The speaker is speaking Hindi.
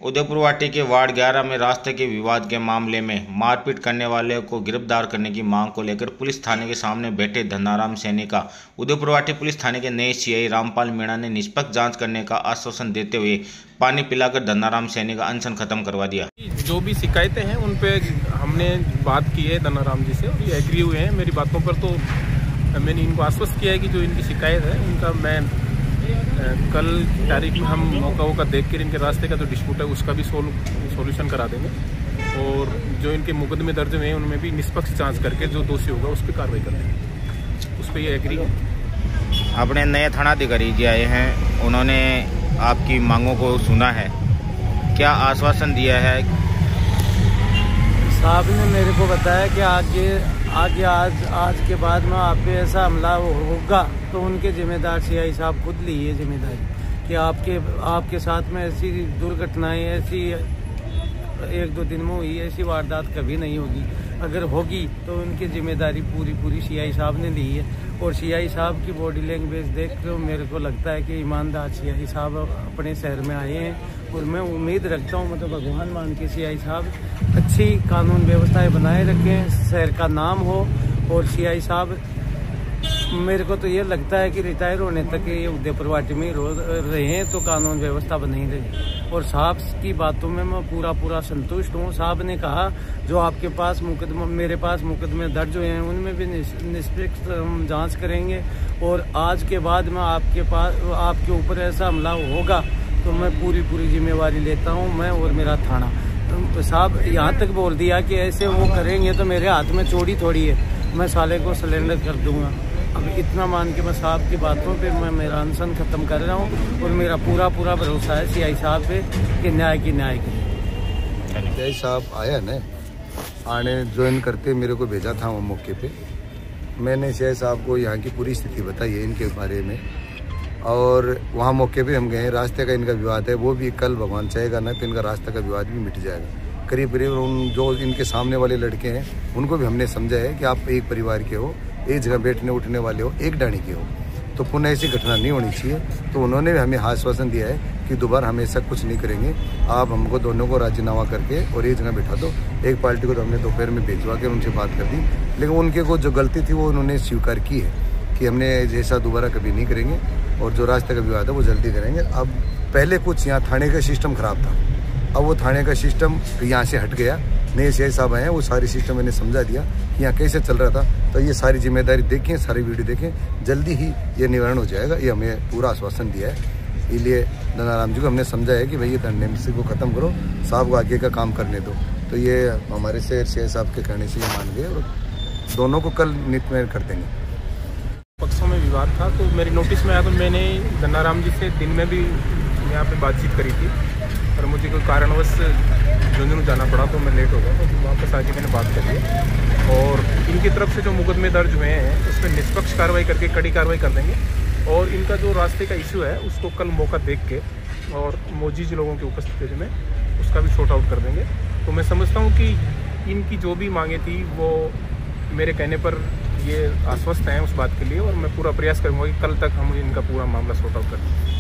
उदयपुर वाटी के वार्ड 11 में रास्ते के विवाद के मामले में मारपीट करने वाले को गिरफ्तार करने की मांग को लेकर पुलिस थाने के सामने बैठे धन्नाराम सैनी का उदयपुर वाटी पुलिस थाने के नए सीआई रामपाल मीणा ने निष्पक्ष जांच करने का आश्वासन देते हुए पानी पिलाकर धन्नाराम सैनी का अनशन खत्म करवा दिया। जो भी शिकायतें हैं उन पे हमने बात की है धन्नाराम जी से और ये एग्री हुए हैं मेरी बातों पर। तो मैंने इनको आश्वस्त किया है कि जो इनकी शिकायत है उनका मैं कल तारीख में हम मौका देख कर इनके रास्ते का जो डिस्प्यूट है उसका भी सॉल्यूशन करा देंगे और जो इनके मुकदमे दर्ज हुए हैं उनमें भी निष्पक्ष जांच करके जो दोषी होगा उस पर कार्रवाई कर देंगे। उस पर ये एग्री है। अपने नए थानाधिकारी जी आए हैं, उन्होंने आपकी मांगों को सुना है, क्या आश्वासन दिया है? साहब ने मेरे को बताया कि आज के बाद में आप पे ऐसा हमला होगा तो उनके जिम्मेदार सीआई साहब खुद लिए जिम्मेदारी कि आपके साथ में ऐसी दुर्घटनाएं ऐसी 1-2 दिन में हुई ऐसी वारदात कभी नहीं होगी। अगर होगी तो उनकी जिम्मेदारी पूरी सीआई साहब ने ली है। और सीआई साहब की बॉडी लैंग्वेज देख कर मेरे को लगता है कि ईमानदार सीआई साहब अपने शहर में आए हैं और मैं उम्मीद रखता हूं, मतलब भगवान मान के सीआई साहब अच्छी कानून व्यवस्थाएं बनाए रखें, शहर का नाम हो। और सीआई साहब मेरे को तो ये लगता है कि रिटायर होने तक ये उदयपुर वाटी में रहे हैं तो कानून व्यवस्था बनी रही। और साहब की बातों में मैं पूरा संतुष्ट हूँ। साहब ने कहा जो आपके पास मेरे पास मुकदमे दर्ज हुए हैं उनमें भी निष्पक्ष हम जांच करेंगे और आज के बाद में आपके ऊपर ऐसा हमला होगा तो मैं पूरी जिम्मेवारी लेता हूँ, मैं और मेरा थाना। तो साहब यहाँ तक बोल दिया कि ऐसे वो करेंगे तो मेरे हाथ में चोरी थोड़ी है, मैं साले को सिलेंडर कर दूंगा। अब इतना मान के मैं साहब की बातों पे मैं मेरा अनशन खत्म कर रहा हूँ और मेरा पूरा भरोसा है सीआई साहब पे कि न्याय करेंगे। सीआई साहब आया न आने ज्वाइन करते मेरे को भेजा था वो मौके पे। मैंने सीआई साहब को यहाँ की पूरी स्थिति बताई है इनके बारे में और वहाँ मौके पे हम गए। रास्ते का इनका विवाद है वो भी कल भगवान चाहेगा ना तो इनका रास्ते का विवाद भी मिट जाएगा। करीब उन जो इनके सामने वाले लड़के हैं उनको भी हमने समझा है कि आप एक परिवार के हो, एक जगह बैठने उठने वाले हो, एक डाणी के हो, तो पुनः ऐसी घटना नहीं होनी चाहिए। तो उन्होंने भी हमें आश्वासन दिया है कि दोबारा हम ऐसा कुछ नहीं करेंगे, आप हमको दोनों को राजीनामा करके और एक जगह बैठा दो। एक पार्टी को तो हमने दोपहर में भेजवा के उनसे बात कर दी, लेकिन उनके को जो गलती थी वो उन्होंने स्वीकार की है कि हमने जैसा दोबारा कभी नहीं करेंगे और जो रास्ते का विवाद है वो जल्दी करेंगे। अब पहले कुछ यहाँ थाने का सिस्टम खराब था, अब वो थाने का सिस्टम यहाँ से हट गया। नए सीआई साहब आए हैं, वो सारी सिस्टम मैंने समझा दिया कि यहाँ कैसे चल रहा था। तो ये सारी जिम्मेदारी देखें, सारी वीडियो देखें, जल्दी ही ये निवारण हो जाएगा, ये हमें पूरा आश्वासन दिया है। इसलिए धन्नाराम जी को हमने समझा है कि भाई ये दंडेमसी को ख़त्म करो, साहब को आगे का काम करने दो। तो ये हमारे से सीआई साहब के कहने से ये मान गए और दोनों को कल नित्य कर देंगे। पक्षों में विवाद था तो मेरी नोटिस में आया तो मैंने धन्नाराम जी से दिन में भी यहाँ पे बातचीत करी थी और मुझे कोई कारणवश झुंझुनू जाना पड़ा तो मैं लेट हो गया। तो वापस आके मैंने बात कर ली और इनकी तरफ से जो मुकदमे दर्ज हुए हैं उस पर निष्पक्ष कार्रवाई करके कड़ी कार्रवाई कर देंगे और इनका जो रास्ते का इशू है उसको कल मौका देख के और मोजीज लोगों की उपस्थिति में उसका भी शॉर्ट आउट कर देंगे। तो मैं समझता हूँ कि इनकी जो भी मांगे थी वो मेरे कहने पर ये आश्वस्त हैं उस बात के लिए और मैं पूरा प्रयास करूँगा कि कल तक हम इनका पूरा मामला सॉर्ट आउट कर दें।